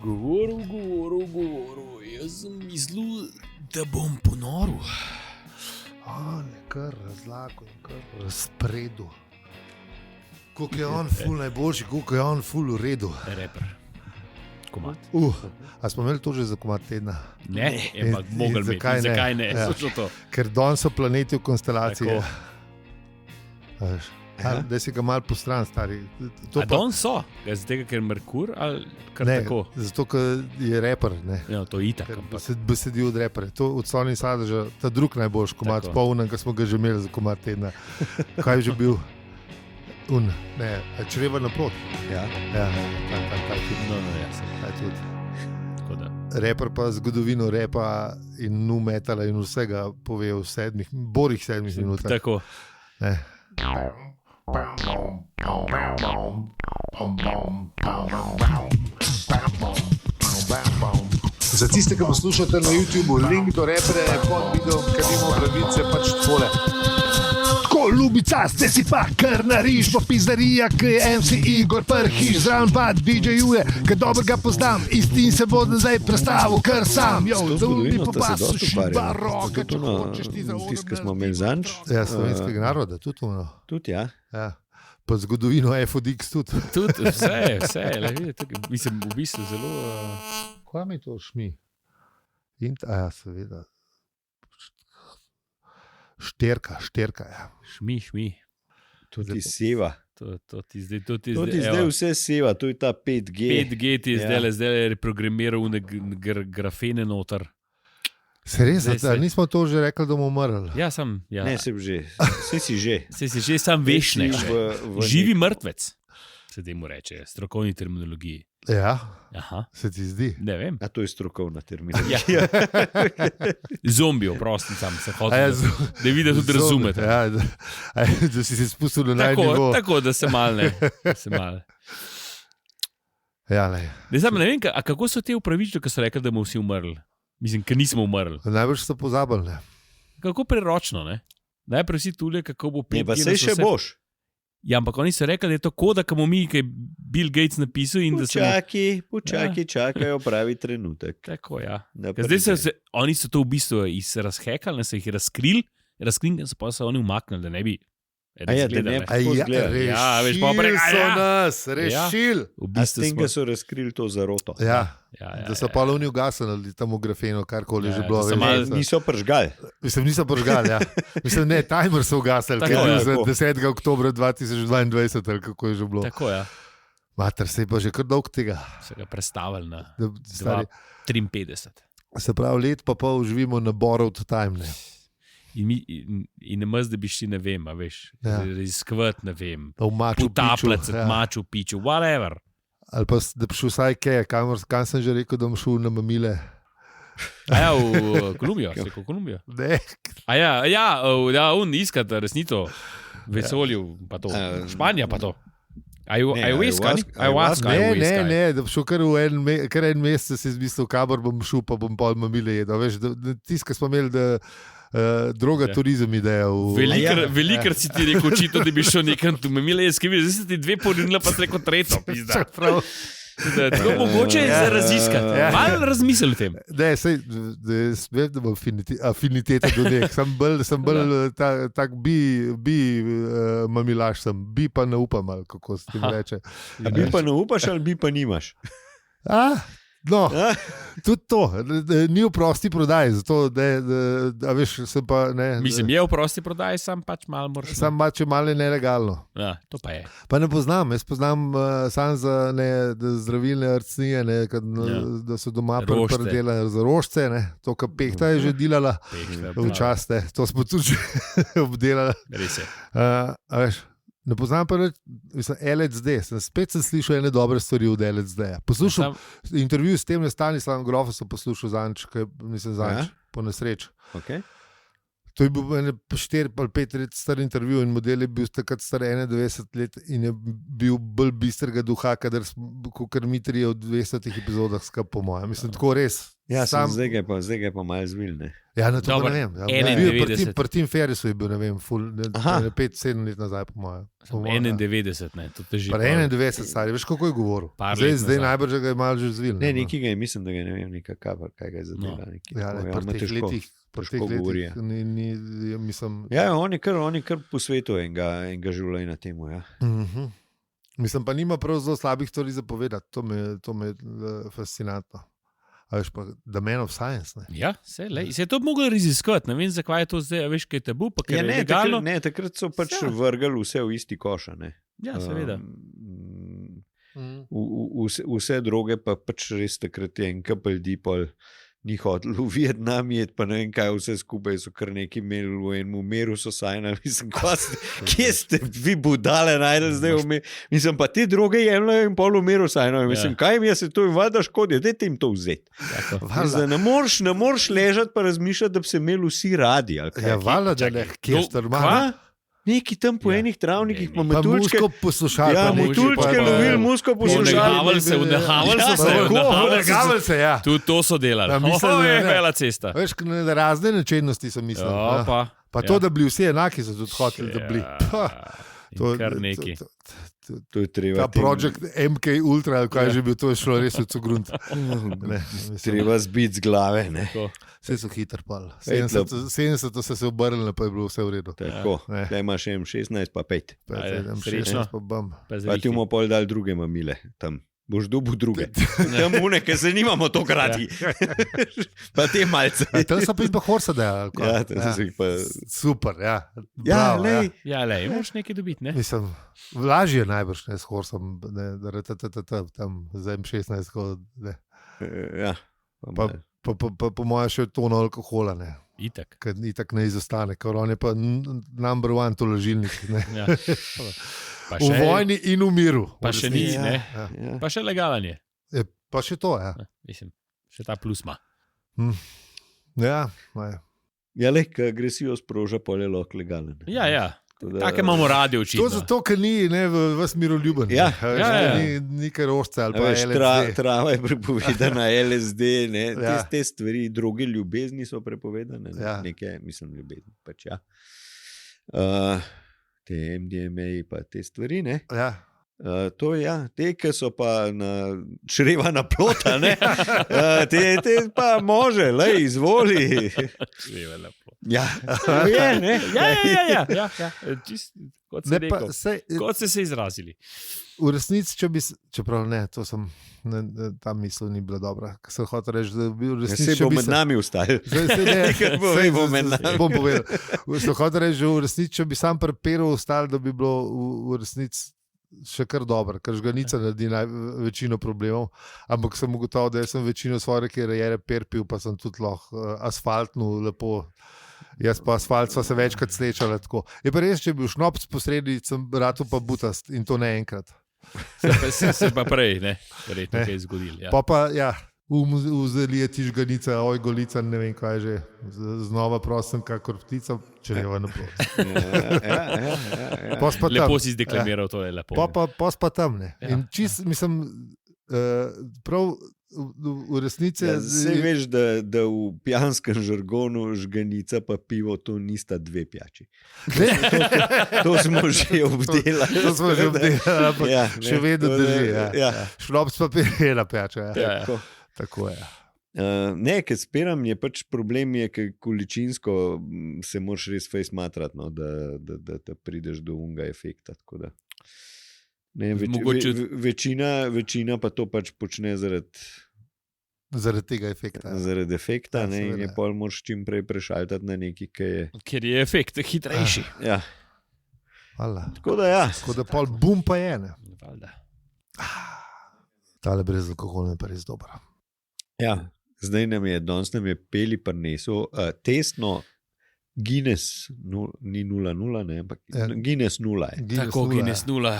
Govoril, jaz sem mislil, da bom ponoril. Kar razlago in kar razpredu. Koliko je on ful najboljši, koliko je on ful v redu. Reper. Komad. A smo imeli to že za komad tedna? Ne, ampak mogli imeti. Zakaj ne? Ja. Ker danes so planeti v konstelaciji. Da si ga malo postran, stari. Danes so? Zato, ker je Merkur ali kar ne, tako? Zato, ker je reper. Ne. Ja, to je itak. Besedi od repere. To od Sony Sadeža, ta drug najboljši komad, polnen, ki smo ga že imeli za komad tedna. Kaj je že bil? Čreva naprot. Ja. Reper pa zgodovino repa in nu metala in vsega pove v borih 7 minutah. Tako. Za tiste, ki poslušate na YouTubeu, link do repere pod videom, ker imamo pravice pač tole. Ljubica, ste si pa kar nariš, po pizzerija, ki je MC Igor Prhiš, zraven pa DJ Jure, ki dobro ga poznam, istin se bo zdaj predstavil kar sam. To zgodovino sta se dosti ukvarjala. Tudi tisti, ki smo imeli zanč. Ja, slovenskega naroda, tudi ono. Tudi, ja. Pa zgodovino FODX tudi. Tudi, vse, mislim, v bistvu zelo... Kaj mi to šmi? Ja, seveda. Šterka, ja. Šmi. To ti seva. To ti zdaj vse seva, to je ta 5G. 5G ti je zdaj reprogramiral grafene noter. Se res, nismo to že rekli, da bomo umrli? Ja, sem. Ja. Ne, si že. Si že, sam veš ne. Živi mrtvec, se temu reče, strokovni terminologiji. Ja, aha. Se ti zdi? Ne vem. A to je strokovna terminologija. Zombijo, prosti sam se hotel, da vidi, da tudi razumete. Ja, da si se spustil na najnivo. Tako, da se mal ne. Ja, ne. Ne vem, a kako so te upravičili, ko so rekli, da bomo vsi umrli? Mislim, ker nismo umrli. Najbolj so pozabili, ne. Kako preročno, ne? Najprej si tule, kako bo 5G. Ne, pa sej še boš. Ja, ampak oni so rekli, da je to koda, ki bomo mi, ki je Bill Gates napisal in Počakaj, čakajo pravi trenutek. Tako, ja. Zdaj oni so to v bistvu razhekali, so jih razkrili, pa so oni umaknili, da ne bi rešili A s tem, da so razkrili to zaroto. Ja, da so pa oni ugasnili tam v grafeno, karkoli že bilo. Niso pržgali. Niso pržgali, ja. Mislim, ne, timer so ugasnili, ker je za 10. oktobra 2022, ali kako je že bilo. Tako, ja. Mater, se je pa že kar dolg tega. Se ga predstavili na 53. Se pravi, let pa pol živimo na borrowed time, ne. In ne maz, da bi šli, ne vem, a veš, raziskovati, ne vem, potapljati se, Machu Picchu, whatever. Ali pa da bi šel vsaj kaj, kam sem že rekel, da bom šel na mamile. A ja, v Kolumbijo, si rekel Kolumbijo? Ne. A ja, on iskati resnito vesolju, pa to, Španija pa to. Ayahuasca. Ne, da bi šel kar en mesec, si izmislil, kamor bom šel, pa bom pol mamile jedel. Veš, tiska smo imeli, da droga turizem ideja. Velikrat si ti rekel očito, da bi šel nekam tu mamile, jaz ki bi, zdaj si ti 2 porinila, pa si rekel 3, pizda. Tako mogoče je za raziskati. Malo razmisel o tem. Ne, sej, vem, da imam afiniteta do nek. Sem bolj tak bi mamilaš sem, bi pa ne upam, ali kako se ti reče. Bi pa ne upaš ali bi pa nimaš? No, tudi to, ni v prosti prodaji, zato, a veš, sem pa, ne. Mislim, je v prosti prodaji, sam pač malo moraš. Sam pač je malo nelegalno. Ja, to pa je. Pa ne poznam, jaz poznam sam za zdravilne arcnije, da so doma predelali za rožce, ne, to, kar Pehta je že delala včasih, ne, to smo tudi že obdelali. Res je. A veš, ne poznam pa LSD, spet sem slišal ene dobre stvari od LSD-ja. Poslušal intervju s tem Stanislavom Grofom, sem poslušal zanč, po nesreč. Okay. To je bil 4 ali 5 let star intervju in model je bil takrat star 91 let in je bil bolj bistrega duha, kot mi 3 od 200 epizodah skupaj, po mojem. Mislim, tako res. Ja, zdaj ga je pa malo zvil, ne? Ja, na to Dobar, ne vem. Ja, pri Tim Ferrisu je bil, ne vem, 5-7 let nazaj, po mojem. 91, ne, to teži. Pa 91 stari, veš, kako je govoril. Zdaj najbrž ga je malo že zvil. Ne, nekaj ga je, mislim, da ga ne vem, kaj ga je zadela. Ja, pri teh letih. Ja, on je kar po svetu enega življenja temu. Ja. Mislim, pa nima prav zelo slabih stvari za povedati. To me je fascinantno. A veš pa, The Man of Science. Ne? Ja, se je to moglo raziskovati. Ne vem, zakaj je to zdaj, veš, kaj je tabu. Ja, takrat so pač vrgali vse v isti koš. Ja, seveda. Vse droge pa pač res takrat je en kapelj dipol. Ni hotel v Vietnam jet, pa ne vem kaj, vse skupaj so kar neki imeli v enem umeru so sajnali. Mislim, kje ste vi budale najdel zdaj umer? Mislim, pa te droge jemljajo in pol umeru sajnali. Mislim, kaj mi je se to in vada škodi, dajte jim to vzeti. Ne moreš ležati pa razmišljati, da bi se imeli vsi radi. Ja, vala, da ne, kje ste normalno. Neki tam po enih travnikih, pa metuljčke poslušali. Ja, metuljčke lovili, musko poslušali. Unehavali se, ja. Tudi to so delali. Je vela cesta. Veš, razne nečednosti so mislili. Pa to, da bili vsi enaki, so tudi hoteli, da bili. Kar neki. To je treba. Ta projekt MK Ultra, kaj že bil, to je šlo res v cugrunt. Treba zbiti z glave, ne. Vse so hitro pali. 70 so se obrnili, pa je bilo vse v redu. Tako, zdaj imaš M16 pa 5. Srečno. Pa ti bomo pol dali druge mamile tam. Boš dobil druge. Tam une, ker se nimamo to krati. Pa te malce. Tam so pa horse delali. Ja, tam so jih pa... Super, ja. Ja, lej. Ja, lej, moraš nekaj dobiti, ne? Mislim, lažje je najbrž, ne, s horsom, tam za M16, ja. Pa po mojem še tono alkohola, ne. Itak. Ker itak ne izostane, ker on je pa number one tolažilnik, ne. Ja. V vojni in v miru. Pa še ni, ne. Pa še legalen je. Pa še to, ja. Mislim, še ta plus ima. Ja, ja, le, ker agresijo sproža, pol je lahko legalen. Ja. Take imamo radi očitno. To zato, ker ni vas miroljuben. Ja. Ni kaj rožce ali pa LSD. Trava je prepovedana, LSD, ne. Te stvari, druge ljubezni so prepovedane. Nekaj, mislim, ljubezni, pač ja. Te MDMA pa te stvari, ne? Ja. To je, ja, te, ki so pa na čreva naplota, ne? Te pa može, lej, izvoli. Čreva naplota. Ja, je, ne? Ja. Čist, kot si rekel, kot ste se izrazili. V resnici, čeprav ne, to sem, ta misel ni bila dobra. Ker sem hotel reči, da bi v resnici... Se bo med nami ustajil. Bom povedal. Sem hotel reči, da v resnici, če bi sam preperal ustajil, da bi bilo v resnici še kar dobro, ker žganica naredi večino problemov, ampak sem ugotovil, da sem večino svoje kariere perpil, pa sem tudi lahko asfaltno lepo. Jaz pa asfalt sva se večkrat slečala tako. Je pa res, če bi bil šnopc posredi, sem rado pa butast in to ne enkrat. Se pa prej, ne? Verjetno kaj zgodil. Ja. Pa, ja, vzeli je ti žganica, oj golica, ne vem kaj že. Znova prosim, kakor ptica, če ne va naplot. Lepo si zdeklamiral, to je lepo. Pa pa tam, ne. In čist, mislim, prav v resnici... Ja, zdaj veš, da v pijanskem žargonu žganica pa pivo, to nista dve pijači. To smo že obdelali. Ampak še vedno drži. Ja. Šnops pa je ena pijača. Ja. Tako je. Ne, ker spiram je pač problem, je, ker količinsko se moraš res fejs matrati, no, da prideš do unga efekta. Tako da. Ne, večina pa to pač počne zaradi tega efekta. Zaradi efekta, ne, in je pol moraš čim prej prešaltati na neki, ker je efekt hitrejši. Ja. Tako da ja. Tako da pol bum pa je, ne. Tale brezalkoholne pa res dobro. Ja, zdaj danes nam je Peli prinesel testno Guinness, ni 0,0, ne, ampak Guinness 0 je. Tako, Guinness 0.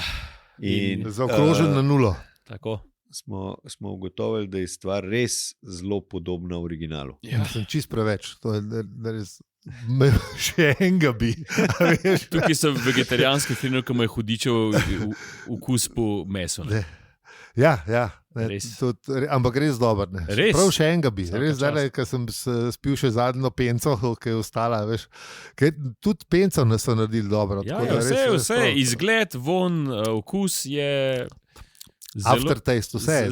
In zaokrožen na 0. Tako. Smo ugotovili, da je stvar res zelo podobna originalu. Ja. Sem čist preveč. To je res Še enega bi. Tukaj so vegetarijanski filmi, ki imajo hudičev vkus po mesu. Ja. Res. Ampak res dober. Res? Prav še enega bi. Vsaka Res zdaj, ker sem spil še zadnjo penco, ki je ostala. Veš. Tudi penco nas so naredili dobro. Ja, vse. Izgled, von, okus je aftertaste, vse je.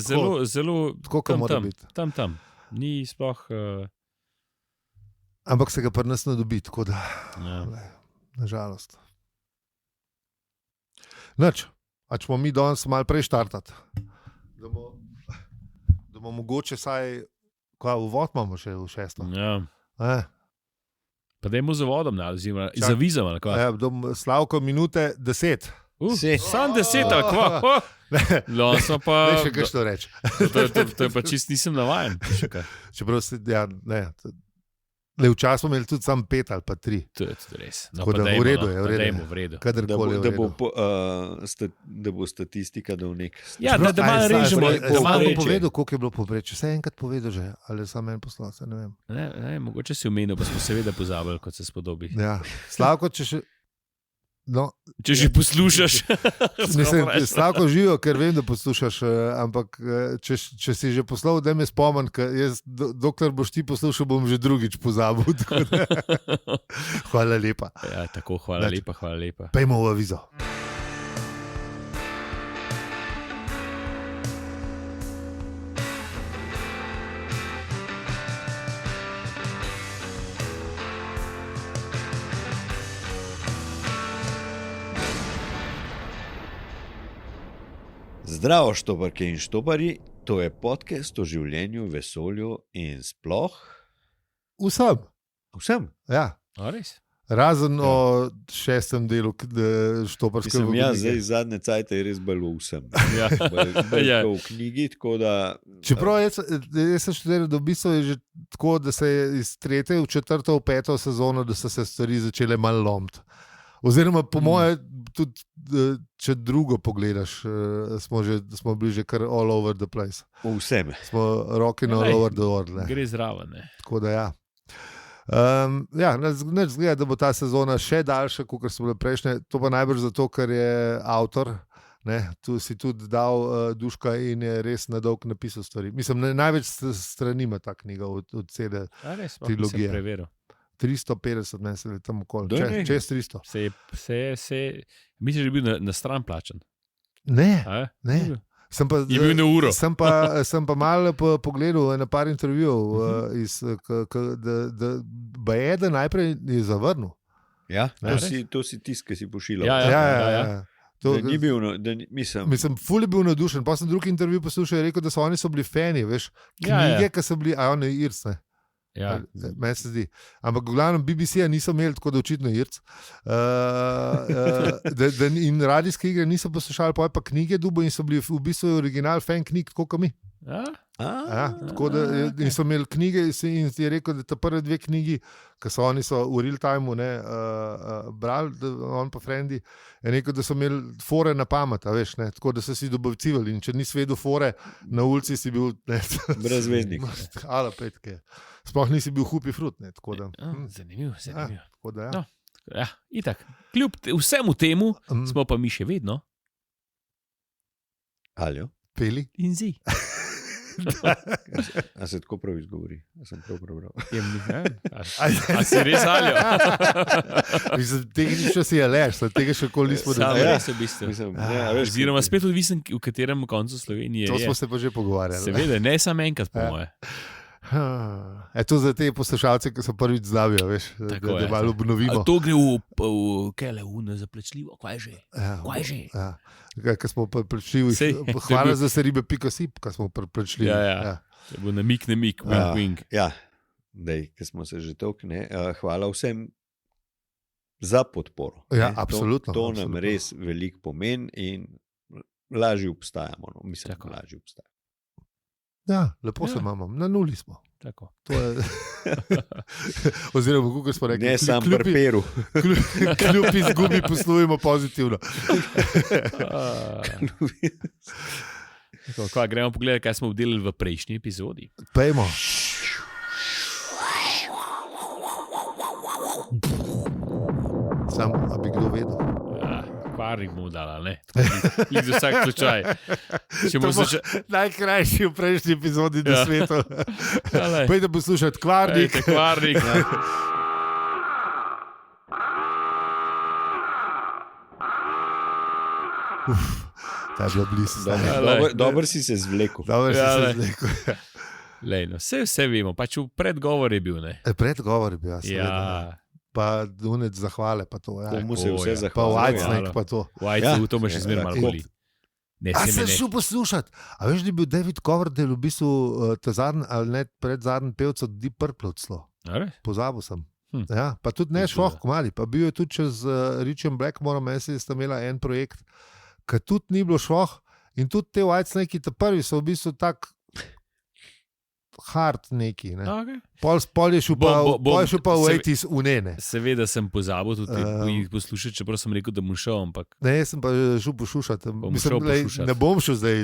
Zelo tako, kot mora biti. Tam. Ni sploh... Ampak se ga pri nas ne dobi, tako da, nažalost. Nič, a ćemo mi danes malo prej štartati, da bomo mogoče saj, uvod imamo še v 6. Ja. Pa dajmo z vodom, za vizom, ali kva? Slavko, minute 10. Sam 10, ali kva? No, smo pa... Ne, še kaj što reči. To je pa čist nisem navajen. Čeprav se, včasih smo imeli tudi sam 5 ali pa 3. To je tudi res. No, v redu je. Da bo statistika dal nek... Ja, da malo režemo. Samo povedal, koliko je bilo povpreče. Vse enkrat povedal že, ali samo en poslal, se ne vem. Ne, mogoče si omenil, pa smo seveda pozabili, kot se spodobi. Ja, Slavko, če še... No, če že poslušaš. Slavko živijo, ker vem, da poslušaš, ampak če si že poslal, da me spomnim, dokler boš ti poslušal, bom že drugič pozabil. Hvala lepa. Ja, tako, hvala lepa. Pejmo v avizo. Zdravo, štoparke in štopari, to je podcast o življenju, vesolju in sploh. Vsem? Ja. Res? Razen o 6. delu štoparske vlogike. Ja, zdaj zadnje cajte je res bilo vsem. Ja. V knjigi, tako da... Čeprav jaz sem študiral, da v bistvu je že tako, da se je iz 3. v 4. v 5. sezono, da so se stvari začele malo lomiti. Oziroma, po moje, tudi če drugo pogledaš, smo bili že kar all over the place. Vsem. Smo rocking all over the world. Gre zraven. Tako da ja. Neč zgleda, da bo ta sezona še daljša, kot so bile prejšnje. To pa najbrž zato, ker je avtor, tu si tudi dal duška in je res na dolg napisal stvari. Mislim, največ strani ima ta knjiga od cele trilogije. Sem preveril. 350, ne se je tam okoli. Čez 300. Misliš, da je bil na stran plačen? Ne. Je bil na uro. Sem pa malo pogledal na par intervjujev, da je najprej zavrnil. Ja, to si tisk, ki si pošiljal. Ja. Ni bil, mislim, ful je bil navdušen. Pa sem drugi intervju poslušal in rekel, da so oni bili fani, veš, knjige, ki so bili, oni Irce. Ja. Meni se zdi. Ampak v glavnem BBC-ja niso imeli, tako da očitno Irc. In radijske igre niso poslušali, pa knjige dubo in so bili v bistvu original fan knjig, tako kot mi. Tako da so imeli knjige in je rekel, da ta prve 2 knjigi, ki so oni v real time brali, on pa frendi, je rekel, da so imeli fore na pamet, veš, tako da so si dobavcivali in če nisi vedel fore, na ulici si bil brezveznik. Ala petke. Sploh nisi bil hupi frut. Zanimivo. Tako da, no, itak. Kljub vsemu temu smo pa mi še vedno. Aljo? Peli? In zi. A se tako prav izgovori? A sem prav prebral. A si res aljo? Tehnično si je leš, tega še koli nismo dobili. Res v bistvu. Oziroma spet odvisen, v katerem koncu Slovenije je. To smo se pa že pogovarjali. Seveda, ne samo enkrat po moje. To za te poslušalce, ki so prvič znavijo, veš, da malo obnovimo. To gre v kele, za plačljivo, kaj že? Kaj smo plačljivi, hvala za seribe.si, kaj smo plačljivi. Ja. To bo namik, wing. Ja, ki smo se že tokne. Hvala vsem za podporo. Ja, absolutno. To nam res veliko pomeni in lažje obstajamo. Mislim, da lažje obstajamo. Ja, lepo se imamo, na nuli smo. Tako. To je... Oziroma, kako smo rekli, ne sam prperu. Kljub izgubi poslujemo pozitivno. Gremo pogledati, kaj smo obdelali v prejšnji epizodi. Pejmo. Sam, a bi kdo vedel? Ja, kvarnik mu dala, ne? Za vsak slučaj. Najkrajši v prejšnji epizodi na svetu. Pojdi poslušati kvarnik. Kvarnik. Ta je bila blizu. Dobro si se zvlekel. Vse vemo, pač v predgovor je bil. Predgovor je bil, ja. Pa dunec zahvale, pa to. Komu se vse zahvale? Pa Whitesnake, pa to. Whitesnake, to me še zmeraj malo boli. A sem šel poslušati. A veš, da je bil David Coverdale v bistvu zadnji, ali ne predzadnji pevc od Deep Purple odslo. Pozabil sem. Ja, pa tudi ne šloh komali. Pa bil je tudi čez Richard Blackmore, mesec sta imela en projekt, ki tudi ni bilo šloh. In tudi te Whitesnake, te prvi so v bistvu tak hard neki. Ne? Okay. Pol je šel pa v 80s unene. Seveda sem pozabil tudi poslušati, čeprav sem rekel, da bom šel, ampak... Ne, sem pa šel poslušati. Ne bom šel zdaj.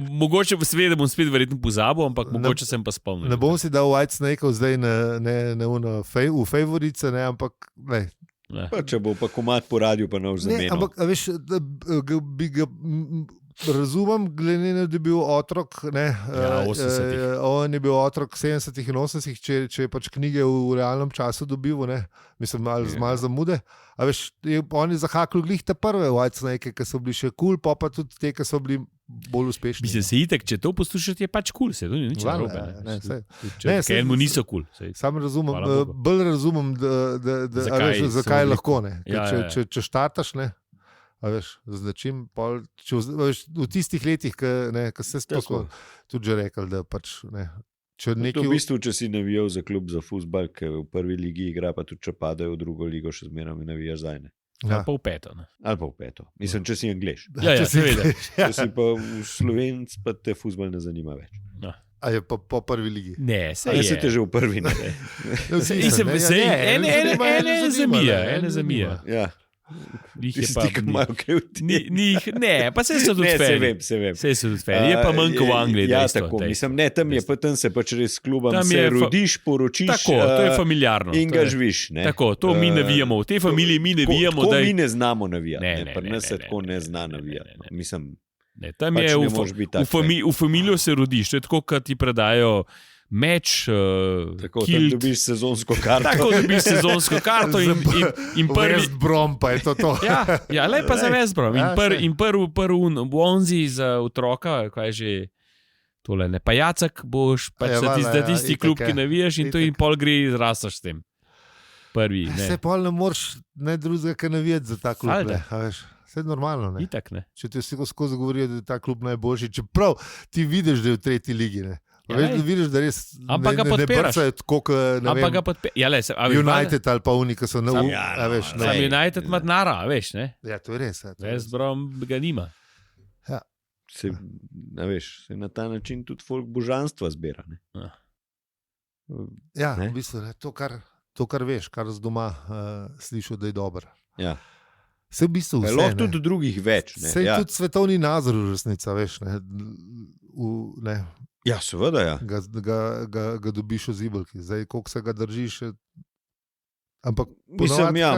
Mogoče seveda bom spet verjetno pozabil, ampak mogoče sem pa spomnil. Ne bom si dal Whitesnakeov zdaj v favorice, ne, ampak ne. Pa, če bo pa komad po radiju, pa nov zamenil. Ne, ampak veš, bi ga... Razumem, glede na to, da je bil otrok, on je bil otrok 70-ih in 80-ih, če je pač knjige v realnem času dobil, mislim, malo zamude. A veš, on je zahakal glih te prve Whitesnake, ki so bili še kul, pa tudi te, ki so bili bolj uspešni. Mislim, se itek, če to poslušati, je pač kul, se to ni nič narobe. Ker mu niso kul. Sam razumem, bolj razumem, zakaj lahko, ne. Če štartaš, ne. A veš, značim, v tistih letih, ko se spoko tudi že rekel, da pač ne. V bistvu, če si navijal za klub za fuzbal, ki v prvi ligi igra, pa tudi če padajo v drugo ligo, še zmeraj navijaš zdaj. Ali pa v peto. Ali pa v peto. Mislim, če si Anglež. Ja, seveda. Če si pa v Slovenc, pa te fuzbal ne zanima več. A je pa po prvi ligi? Ne, se je. Se te že v prvi ne. Ene zamija. Ja. Ne, pa se so tudi feri. Se so tudi feri, je pa manjko v Angliji. Ja, tako, mislim, ne, tam je pa tam se pač res klubam se rodiš, poročiš. Tako, to je familiarno. In ga živiš. Tako, to mi navijamo, v tej familiji mi navijamo. Tako mi ne znamo navijati, pri nas se tako ne zna navijati. Mislim, tam je v familijo se rodiš, to je tako, kad ti predajo meč, tako, tam dobiš sezonsko karto. Tako dobiš sezonsko karto in prvi... West Brom pa je to. Ja, lej pa za West Brom. In prvi Bonzi za otroka, kaj je že tole, ne, pa Jacek boš, pač za tisti klub, ki navijaš in to in pol gre izrastaš s tem. Prvi, ne. Se pol ne moreš ne drugega, kaj navijati za ta klub, ne, a veš. Vse je normalno, ne. Itak, ne. Če ti vsi skozi govorijo, da je ta klub najboljši, čeprav ti vidiš, da je v tretji ligi, ne. Veš, da vidiš, da res ne brcajo tako, ne vem, United ali pa Unika so na Sam United ima denara, veš, ne? Ja, to je res. West Brom ga nima. Se na ta način tudi folk božanstva zbira, ne? Ja, v bistvu, to, kar veš, kar z doma slišal, da je dobro. Ja. Se v bistvu vse, lahko tudi drugih več, ne? Se tudi svetovni nazor v resnica, veš, ne? Ja, seveda, ja. Ga dobiš v zibelki. Zdaj, koliko se ga držiš, ampak mislim, ja,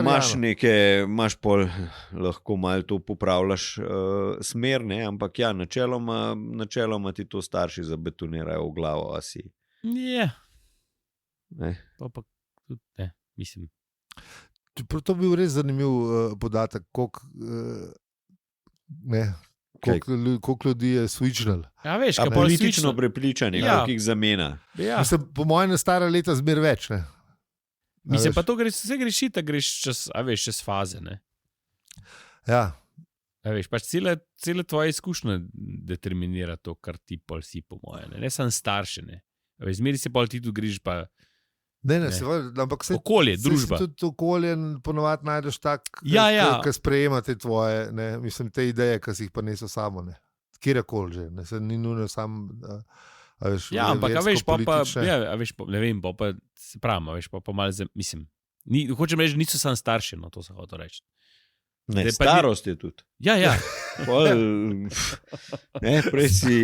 imaš pol, lahko malo to popravljaš smer, ne, ampak ja, načeloma ti to starši zabetonirajo v glavo, a si. Ja. Ne. Pa tudi, ne, mislim. To bi bil res zanimiv podatek, koliko ljudi je switchnal. Ja, veš, politično prepričanje, koliko jih zamena. Ja. Mislim, po mojem, na stara leta zmer več, ne. Mislim, pa to vse greši, da greš čez faze, ne. Ja. A veš, pač cele tvoje izkušnje determinira to, kar ti pol si, po mojem, ne samo starše, ne. A veš, zmeri se pol ti tu greš pa... Ne, ampak okolje, družba. Se tudi okolje ponovadi najdeš tak, ki sprejema te tvoje, ne, mislim, te ideje, ki si jih pa niso samo, ne. Kjerkoli že, ne, se ni nujno sam, a veš, ja, ampak, a veš, ne vem, pa se pravim, a veš, pa malo, mislim, hočem reči, niso sam starši, no, to se hoče reči. Ne, starost je tudi. Ja, Prej si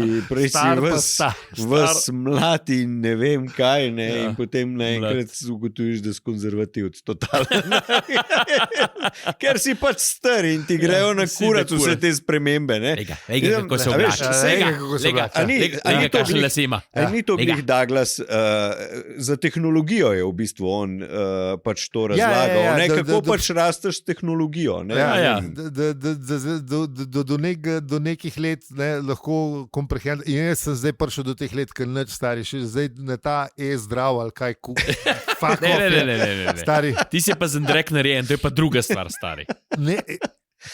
vas mlad in ne vem kaj, in potem naenkrat ugotoviš, da si konzervativc. Ker si pač star in ti grejo na kurat vse te spremembe. Kako se oblača. Ni to glih Douglas, za tehnologijo je v bistvu on pač to razlagal. Kako pač rasteš s tehnologijo. Do nekih let lahko komprehend. In jaz sem zdaj prišel do teh let, ker nič stari, še zdaj na ta zdrav ali kaj Ne. Stari. Ti si pa zendrek narejen, to je pa druga stvar, stari. Ne,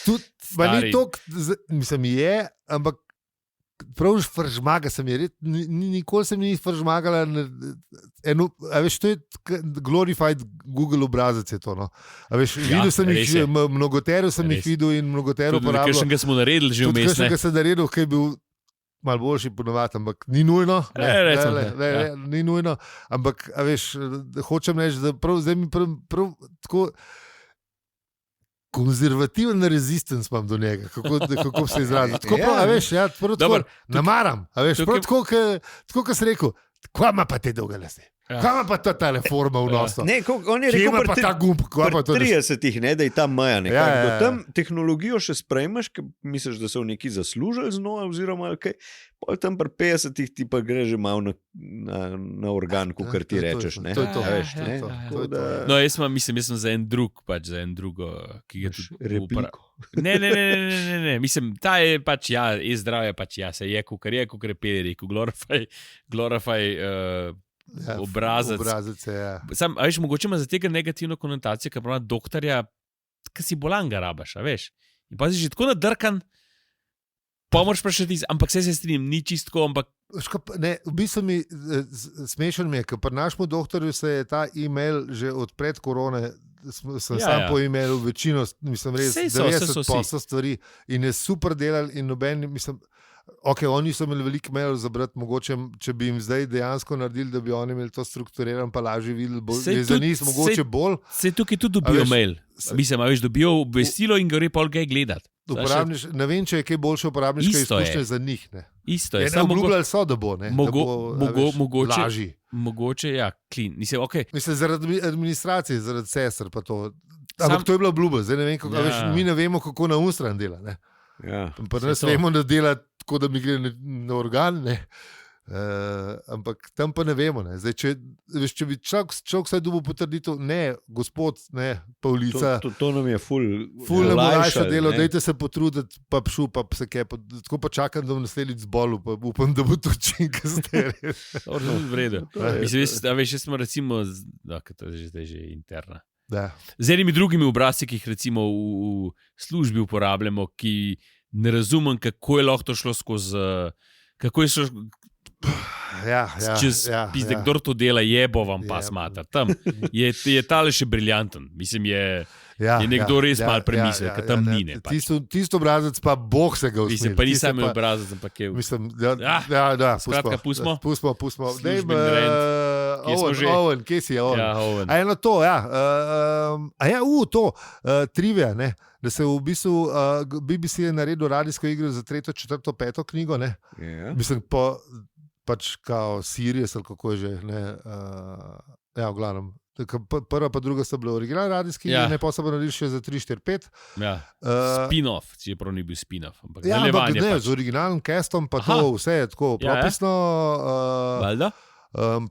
tudi, ni to, mislim, je, ampak prav fržmaga sem je, nikoli sem ni fržmagala, a veš, to je glorified Google obrazec je to, no. A veš, videl sem jih, mnogoteru sem jih videl in mnogoteru uporabljal. Tudi kakšnega smo naredili že vmes, ne? Tudi kakšnega sem naredil, kaj je bil malo boljši ponovati, ampak ni nujno. Ni nujno, ampak, a veš, hočem reči, da prav, zdaj mi prav tako konzervativen rezistence imam do njega, kako se izrazi. Tako prav, a veš, ja, prav tako namaram, a veš, prav tako, kot sem rekel, kva ima pa te dolge lase? Kaj ima pa ta reforma v nosu? On je rekel, pa ta gumb, pri 30-ih, da je ta meja nekako. Do tam tehnologijo še sprejmeš, ker misliš, da so neki zaslužili z njo, oziroma kaj, pol tam pri 50-ih ti pa gre že malo na organ, kar ti rečeš. To je to. No, jaz sem za en drug, pač za en drugo, ki ga tudi repliko. Ne, mislim, ta je pač, zdravje pač, se je, kukar je Peli rekel, glorify obrazec. Sam, a veš, mogoče ima za tega negativno konotacijo, ker pravi doktorja, ki si bolan ga rabaš, a veš. In pa si že tako nadrkan, pomoč prašati, ampak se strinjam, ni čistko, ampak... Ne, v bistvu smešen mi je, ker pri našemu doktorju se je ta e-mail že od pred korone, sem sam po e-mailu večino, mislim res, 90% stvari in je super delal in noben, mislim... Ok, oni so imeli veliko mailov za brati, mogoče, če bi jim zdaj dejansko naredili, da bi oni imeli to strukturiran, pa lažje videli, je za njih mogoče bolj. Se tukaj tudi dobijo mail. Mislim, a veš, dobijo obvestilo in gre pol kaj gledati. Ne vem, če je kaj boljše uporabniške izkušnje za njih. Ne. Isto je. Ne obljubljali so, da bo, ne. Mogoče lažji. Mogoče, ja, clean. Mislim, zaradi administracije, zaradi sester pa to. Ampak to je bila obljuba, zdaj ne vem, kako, veš, mi ne vemo, kako na ustran dela, ne. Ja, pa ne vemo, da dela tako, da mi gre na organ, ne. Ampak tam pa ne vemo. Ne. Zdaj, če bi človek vsaj dobil potrditev, ne, gospod, ne, Pavlica. To nam je ful nam olajša delo, dajte se potruditi, pa pšu, pa se kaj, tako pa čakam, da bom naslednjič zbolel, pa upam, da bo to čim kasneje. V redu. Mislim, veš, smo recimo, to je zdaj že interna. Da. Z enimi drugimi obrazci, ki jih recimo v službi uporabljamo, ki ne razumem, kako je lahko to šlo skozi, kako je šlo čez pizde, kdor to dela, jebo vam pa smata. Tam je tale še briljanten. Mislim, je nekdo res mal premislil, ker tam ni. Tisto obrazec pa Bog se ga usmeri. Mislim, pa nisem imel obrazec, ampak je... Mislim, skratka, pustimo. Owen, kje si je Owen? Ja, Owen. A eno to, to, trivia, ne? Da se v bistvu BBC je naredil radijsko igro za 3., 4., 5. knjigo, ne? Mislim, pač kao Sirius ali kako je že, ne? V glavnem. Prva pa druga sta bila originalna radijska igra, ne pa so naredili še za 3, 4, 5. Spin-off, čeprav ni bil spin-off. Ampak z originalnim castom pa to vse je tako propisno. Valjda?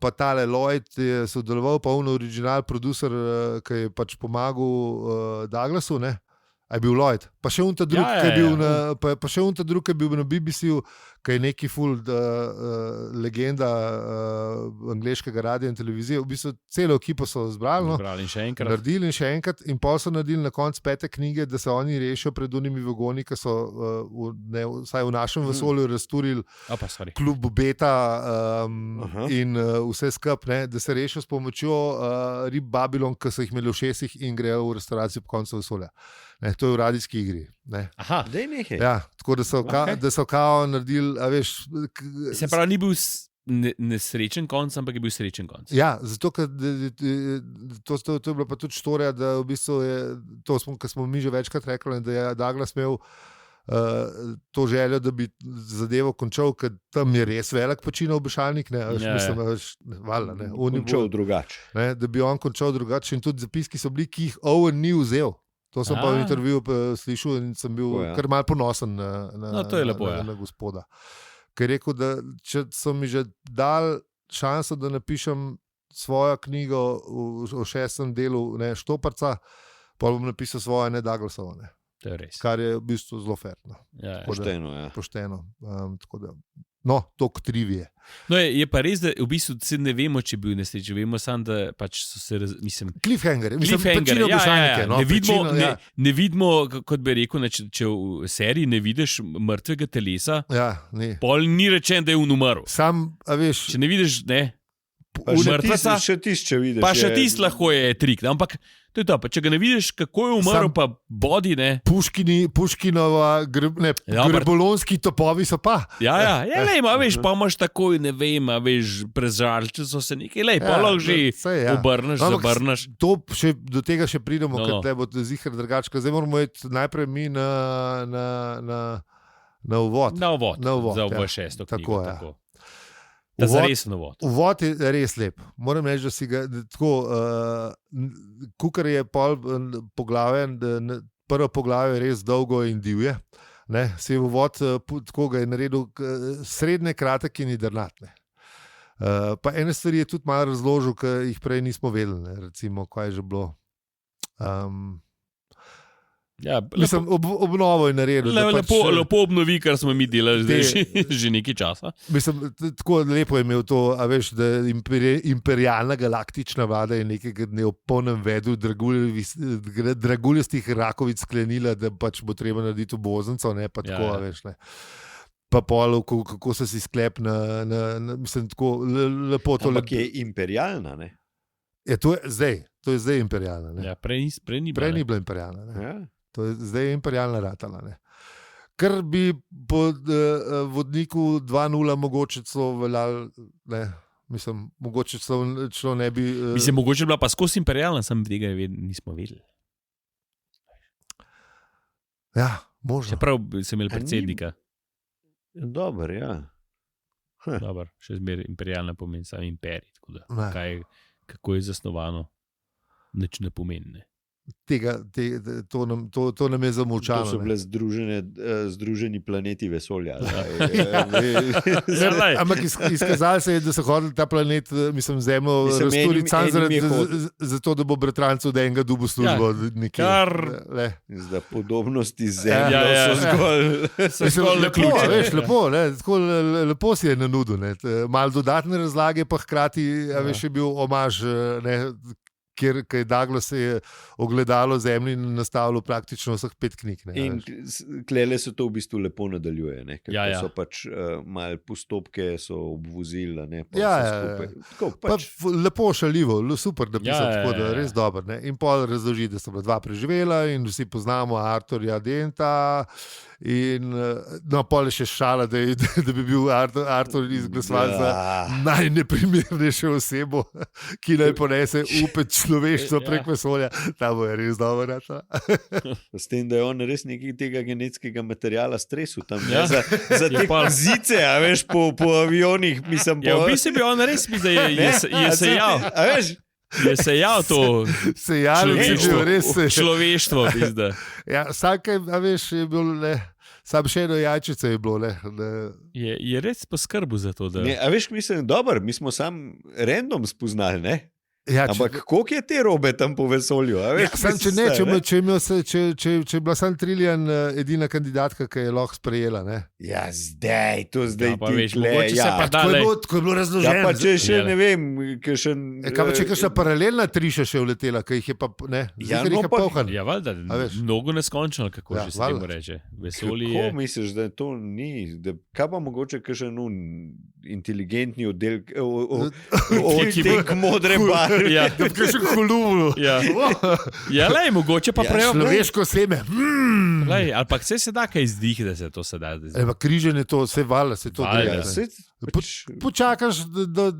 Pa tale Lloyd je sodeloval, pa original producer, ki je pač pomagal Douglasu, ne? A je bil Lloyd, pa še unta drug, ki je bil na BBC-u, ki je neki full legenda angleškega radia in televizije. V bistvu celo ekipo so zbrali, naredili in še enkrat in pol so naredili na koncu 5. knjige, da se oni rešijo pred unimi vagoni, ki so vsaj v našem vesolju razturili klub Beta in vse skup, da se rešijo s pomočjo rib Babylon, ki so jih imeli v šestih in grejo v restauracijo po koncu vesolja. Ne, to je v radijski igri. Ne. Aha, daj nekaj. Ja, tako da so kao naredili, a veš... Se pravi, ni bil nesrečen konc, ampak je bil srečen konc. Ja, zato, ker to je bila pa tudi štorija, da v bistvu je, to smo mi že večkrat rekli, da je Douglas imel to željo, da bi zadevo končal, ker tam je res velik počino obešalnik, mislim, valjda, ne. Končal drugače. Da bi on končal drugače in tudi zapiski so bili, ki jih Owen ni vzel. To sem pa v intervjuju slišal in sem bil kar malo ponosen na gospoda. Ker je rekel, da če so mi že dali šanso, da napišem svojo knjigo v 6. delu Štoparca, pa bom napisal svoje, ne Douglasovo. To je res. Kar je v bistvu zelo ferno. Pošteno. Tako da, toliko trivije. No, je pa res, da v bistvu ne vemo, če je bil nesreč. Vemo samo, da pač so se Cliffhanger. Ne vidimo, kot bi rekel, če v seriji ne vidiš mrtvega telesa, pol ni rečen, da je umrl. Če ne vidiš, mrtveca, še tisti vidiš. Pa še tisti lahko je trik. Ampak to je to. Pa če ga ne vidiš, kako je umrl, pa bodi, Puškinova, grebolonski topovi so pa. Veš, pa imaš takoj, ne vem, prežalči so se nekaj, pa lahko že obrneš, zabrneš. Do tega še pridemo, ker te bo zihar drugače. Zdaj moramo iti najprej mi na uvod. Na uvod, za obo 6. knjigo. Tako. Uvod je res lep. Moram reči, da si ga tako, kukar je poglavje, prvo poglavje je res dolgo in divje. Se je uvod, tako ga je naredil srednje kratek in jedrnat. Pa ene stvari je tudi malo razložil, ki jih prej nismo vedeli. Recimo, kaj je že bilo. Mislim, obnovo je naredil. Lepo obnovi, kar smo mi delali že nekaj časa. Mislim, tako lepo je imel to, a veš, da imperialna galaktična vlada je nekega dne ob polnem vedu draguljastih rakovic sklenila, da pač bo treba narediti obvoznico, pa tako, a veš, Pa pol, kako so si sklep mislim, tako lepo to. Ampak je imperialna, ne? To je zdaj imperialna, ne? Prej ni bila imperialna, ne? To je zdaj imperialna ratala. Kar bi po vodniku 2.0 mogoče celo veljal, mislim, mogoče celo ne bi... Mislim, mogoče bila pa skozi imperialna, sem tega nismo vedeli. Ja, možno. Čeprav sem imel predsednika. Dobar, Dobar, še zmer imperialna pomeni sam imperij, tako da kako je zasnovano, nič ne pomeni, To nam je zamolčano. To so bile združeni planeti vesolja. Ampak izkazalo se je, da so hodili ta planet, mislim, Zemljo razturiti samo zato, da bo bratrancu od enega dobil službo. Zdaj podobnosti z Zemljo so zgolj lepo. Lepo si je nanudil. Malo dodatne razlage, pa hkrati je bil omaž, ker je Douglas ogledalo Zemlji in nastavilo praktično vseh 5 knjig. In klele se to v bistvu lepo nadaljuje. So pač malo postopke so obvozili. Lepo šaljivo, super, da pisal tako, da je res dobro. In pol razloži, da so bila 2 preživela in vsi poznamo Arturja Denta. In pol je še šala, da bi bil Artur izglasovan za najneprimernejšo osebo, ki naj ponese upet človeštvo prek vesolja. Ta bo je res dobro. S tem, da je on res nekaj tega genetskega materijala stresu tam. Za te zice, a veš, po avionih. V bistvu bi on res je sejal. A veš? Je sejal to človeštvo. Vsake, a veš, je bilo sam še eno jajčice je bilo. Je res poskrbel za to. A veš, mislim, dobro, mi smo sam random spoznali, ne? Ampak koliko je te robe tam po vesolju? Če je bila sam Trillian edina kandidatka, ki je lahko sprejela. Ja, zdaj ti mogoče se pa dale. Tako je bilo razloženo. Ja, pa če še ne vem. Kaj pa če kakšna paralelna triša še vletela, ki jih je pa polhan. Ja, valjda, mnogo neskončno, kako že se temu reče. Vesolje je... Kako misliš, da to ni? Kaj pa mogoče kakšen inteligentni oddelek odtek modre barve? Ja, da bi še kolumno. Lej, mogoče pa prej. Človeško seme. Lej, ali pa se da kaj izdih, da se to se da. Križanje to, se vala, se to gre. Počakaš, da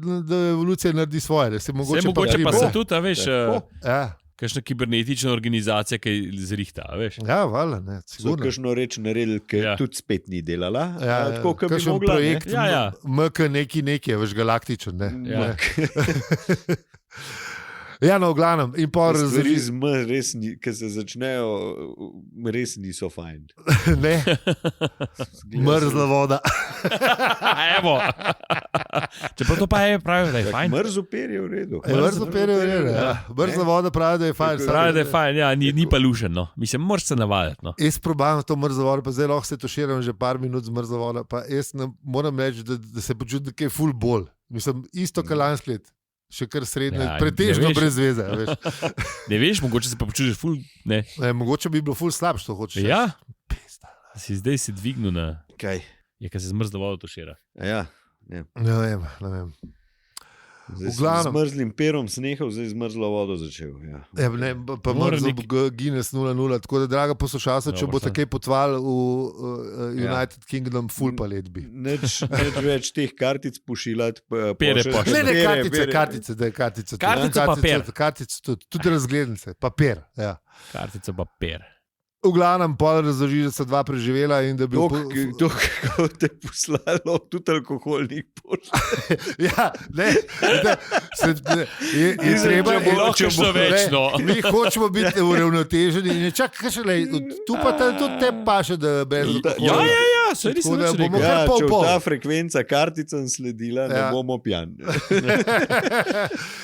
evolucija naredi svoje. Se mogoče pa se tudi, veš. kakšna kibernetična organizacija, ki zrihta, veš. Ja, valjda, ne, So sigurno. kakšno reč naredili, ki tudi spet ni delala. Ja, tako, kot bi kakšen mogla. projekt, Ja. MK neki, veš, galaktičen, ne. Ja. Ja, no, v glavnem. In pa Stvari res, ki se začnejo, res niso fajn. ne, mrzla voda. Evo. Čeprav to pa je pravi, da je fajn. Mrzo per je v redu. Mrzla per je v redu, ja. Mrzla voda pravi, da je fajn. Pravi, da je fajn, ja, ni pa lušen, no. Mislim, moraš se navaditi, no. Jaz probam to mrzlo vodo, pa zdaj lahko se tuširam že par minut z mrzlo vodo, pa jaz moram reči, da se počutim nekaj ful bolj. Mislim, isto kot lansko let. Še kar srednje, Ja, pretežno ne veš. brez veze. Veš. Ne veš, mogoče se pa počutiš ful, ne. Mogoče bi bilo ful slabše, to hočeš. Ja, Pizda. zdaj si dvignil na... Kaj? Je, kaj se zmrzlo vodo tušira. Ja, ne. Ne vem. Zdaj V glavnem. sem z mrzlim perom snehal, zdaj z mrzlo vodo začel. Ja. Ja, ne, pa Mora mrzlo nek- Guinness 0-0, tako da, draga poslušalca, če Dobro, boste sem. kaj potvali v United Kingdom, ful Mm. palet bi. Nič več teh kartic pošiljati. Pere pošilj- pošilj. Ne, Pere. kartice, da je kartice. Kartico papir. Kartice tudi razglednice, papir. Ja. Kartica papir. V glavnem, pol razloži, da so dva preživela in da bi To, kako te poslalo, tudi alkoholnih pošilj. Ja, ne, je treba. Če bo lahko če še bo- več, no. Mi hočemo biti uravnoteženi in čakaj, še le, tu pa tudi te paše, da brez Ja, alkohola. saj nisem Tako da več bomo rekel. kar Ja, pol če bo pol. ta frekvenca karticam sledila, ne Ja. bomo pijani.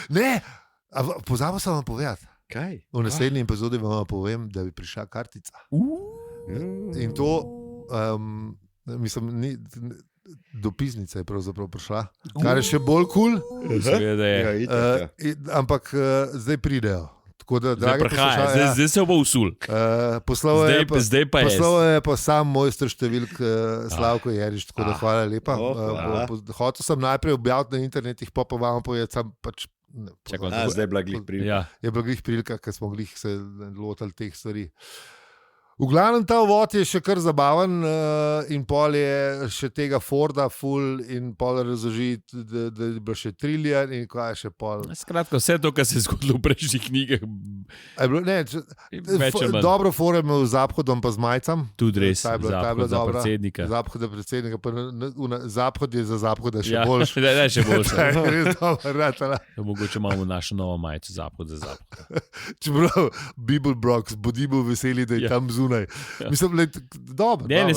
Ne, pozabil sem vam povedati. Kaj? V naslednji epizodi vam povem, da bi prišla kartica. In to, mislim, dopisnica je pravzaprav prišla, kar je še bolj kul, Seveda je. Ja, itak, ja. ampak zdaj pridejo. Tako da, Zdaj dragi prihaja, poslušalci, zdaj se bo usul. poslal Zdaj pa je. Poslal je pa sam mojster številk Slavko Jerič, tako da hvala lepa. hvala. Hotel sem najprej objaviti na internetih, pa vam povedati, sam pač Čakaj, A, zdaj je bila glih prilika. Ja. je bila glih prilika, ker smo glih se lotili teh stvari. V glavnem ta uvod je še kar zabaven in pol je še tega Forda full in pol razloži, da je bilo še trillion in kaj je še pol. Skratka, vse to, kar se je zgodilo v prejšnjih knjigah, A je bilo, ne, več ali manj. dobro forum je z Zahodom pa z Majcem. Tudi res, Ta je bila za dobra. predsednika. Zahod je predsednika, pa Zahod je za Zahoda še Ja, boljši. da, še boljše. Res dobro, ratala. Mogoče imamo našo novo majico Zahod za Zahod. Čeprav Bible Brox, bodimo veseli, da je Ja. tam zunaj. Mislim, da je dobro. Ne,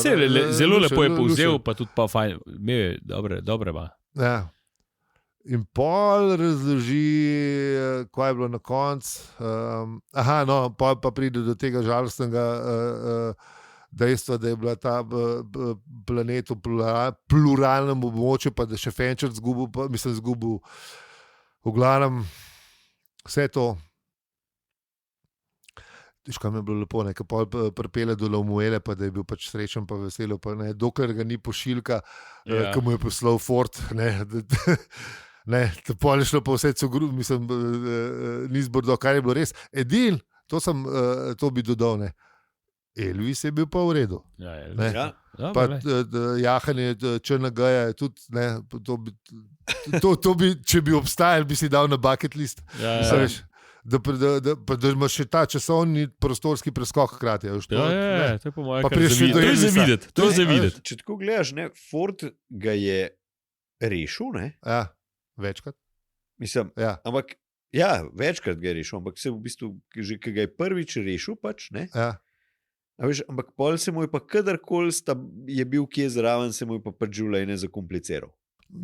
zelo lepo je lušen, povzel, lušen. pa tudi pa fajn. Imel je dobre ba. Ja. In pol razloži, kaj je bilo na koncu. No, pol pa pride do tega žalostnega dejstva, da je bila ta planet v pluralnem območju, pa da še Fenčer zgubil, v glavnem vse to. Težko mi je bilo lepo, nekaj pol pripele do Laumuele, pa da je bil pač srečen, pa veselo, pa ne, dokler ga ni pošiljka, Ja. ki mu je poslal Ford, ne, pol je šlo pa vse cugru, mislim, ni zbordo, kar je bilo res. Edin, to bi dodal, ne, Elvis je bil pa v redu. Ja, je, Ne. Ja. Pa Dobro, jahanje Črnega je tudi, ne, to bi, če bi obstajal, bi si dal na bucket list. ja, Mislim, ja. veš, da imaš še ta časovni prostorski preskok hkrati. Veš, to, Ja, to je po mojem Pa prideš še do To je Elvisa. za videti. To je za videti. Če tako gledaš, ne, Ford ga je rešil, ne? Ja, večkrat. Mislim, Ja, ampak ja, večkrat ga je rešil, ampak se v bistvu, že ki ga je prvič rešil, pač, ne? ja. A veš, ampak pol se mu je pa kadarkoli je bil kje zraven, se mu je pa pač življenje zakompliciral.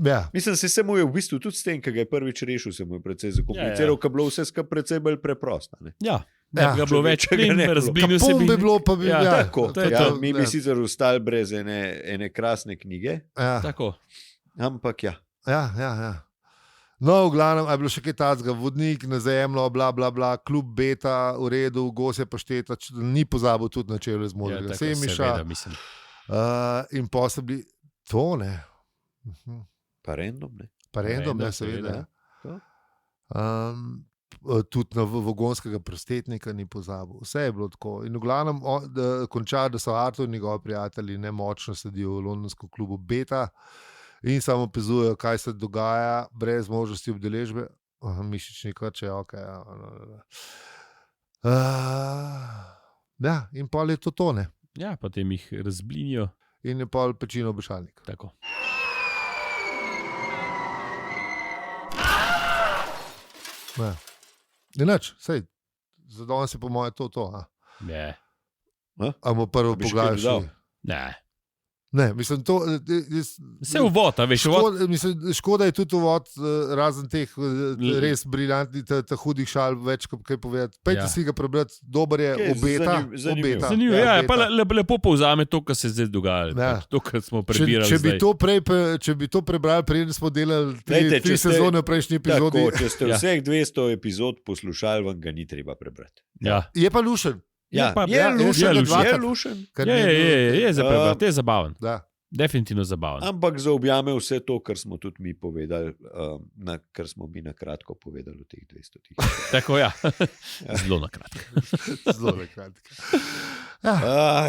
Ja. Mislim, se mu je v bistvu tudi s tem, ki ga je prvič rešil, se mu je precej zakompliciral, ker je bilo vse skupaj precej bolj preprosto. Ne? Ja, Ja. ne bi ga bilo več, Če ga ne bi bilo. razblinil se Kapom bi. bi bilo, pa bi Ja, Tako, to je ja, to. mi bi sicer ostali brez ene krasne knjige, Ja, Tako. ampak ja. ja. No, v glavnem, je bilo še kaj tacga, vodnik na zemljo, bla, bla, bla, klub beta, v redu, gosje pašteta, ni pozabil tudi na čevlje z modrega tako, semiša. seveda, mislim. In posebej to, ne. Pa random, ne? Pa random, Random, ne, seveda. seveda. Tudi na vagonskega prostetnika ni pozabil. Vse je bilo tako. In v glavnem konča, da so Artur in njegovi prijatelji nemočno sedijo v londonskem klubu Beta in samo opazujejo, kaj se dogaja, brez možnosti obdeležbe. Mišični krče, ok. Ja, in pol je to tone. Ja, potem jih razblinijo. In je pol pečino obešalnik. Tako. Ja. Nič, sej, za danes je po moje to. Ne. A bomo prvo Bi še kaj poglavje dodal? šli? Ne. Mislim, to... Vse uvod, a veš, uvod. Škoda je tudi uvod, razen teh res briljantnih, hudih šal, več kot kaj povedati. Pejte si ga prebrati, dober je, Kaj, obeta. zanimivo. Zanimivo, ja, pa obeta. lepo povzame to, kar se zdaj dogaja. Ja. To, kar smo prebirali. Če bi to prebrali, preden smo delali Glejte, tri sezone v prejšnji epizodi, Tako, če ste vseh 200 epizod poslušali, vam ga ni treba prebrati. Ja. je pa lušen. Ja, pa- je ja, lušen, je je lušen. lušen. Ker Je za prebrati, je zabaven. Da. Definitivno zabaven. Ampak zaobjame vse to, kar smo tudi mi povedali, kar smo mi na kratko povedali v teh 200 tisoč. Tako, ja. Zelo na kratko. Zelo kratko.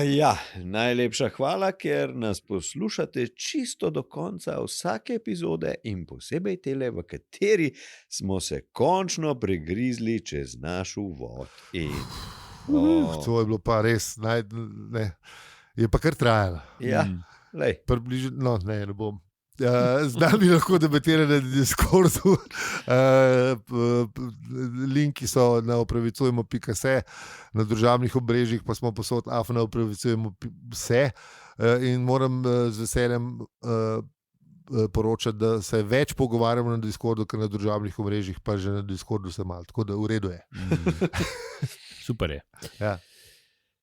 Ja, najlepša hvala, ker nas poslušate čisto do konca vsake epizode in posebej tele, v kateri smo se končno pregrizli čez naš uvod. To je bilo pa res, je pa kar trajalo. Ja, lej. No, ne bom. Zdaj bi lahko debatirali na Discordu. Linki so na opravicujemo.se, na družabnih obrežjih pa smo posod afna opravicujemo vse. In moram z veseljem poročati, da se več pogovarjamo na Discordu, kot na družabnih omrežjih, pa že na Discordu se malo, tako da v redu je. Super je. Ja.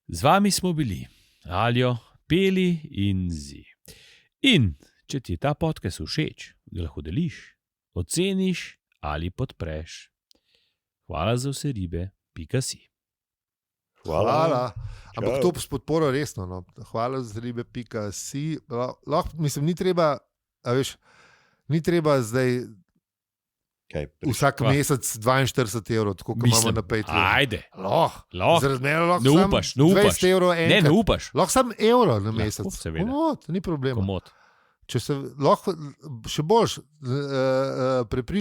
Z vami smo bili Aljo, Peli in Zi. In če ti je ta podcast všeč, ga lahko deliš, oceniš ali podpreš. Hvala za vse ribe, .si. Hvala. Ampak Čau. to s podporo resno. No. Hvala za ribe.si. Mislim, ni treba, a veš, ni treba zdaj vsak mesec 42 evrov, tako kot imamo na Patreonu. Ajde. Lahko. Zaradi mene lahko Ne samo upaš, ne upaš. 20 evrov Ne, ne enkrat. upaš. Lahko samo evro na mesec. Lahko, seveda. Komod, ni problema. Komod. Če se lahko, še boljš,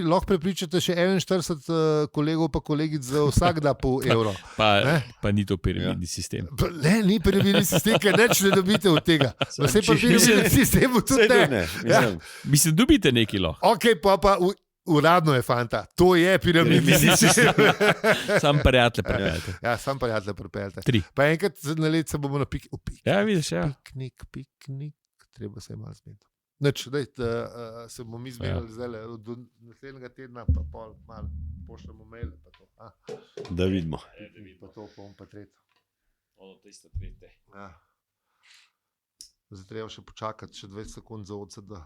lahko prepričate še 41 kolegov pa kolegic za vsak da pol evro. Pa ni to piramidni sistem. Ne, ni piramidni sistem, ker neč ne dobite od tega. Vse pa piramidni sistem tudi ne. Ja. Mislim, dobite nekaj lahko. Ok, pa uradno je fanta. To je piramidni sistem. Sam prijatelj pripeljate. Ja, sam prijatelj pripeljate. 3. Pa enkrat na let se bomo na piknik. Ja, vidiš, ja. Piknik. Treba se je malo zmeniti. Neč, se bomo mi zmenili zdaj, do naslednjega tedna pa pol malo pošljamo mail. Pa to. Da vidimo. Pa to, pa bom pa tretjo. Tisto tretje. Ja. Zdaj treba še počakati, še 20 sekund za OCD.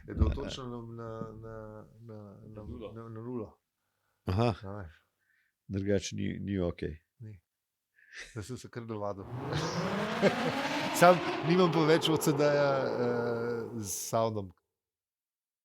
Je bilo točno na nulo. Aha, drugače ni ok. Da sem se kar navadil. Sam nimam pa več OCD-ja z soundom.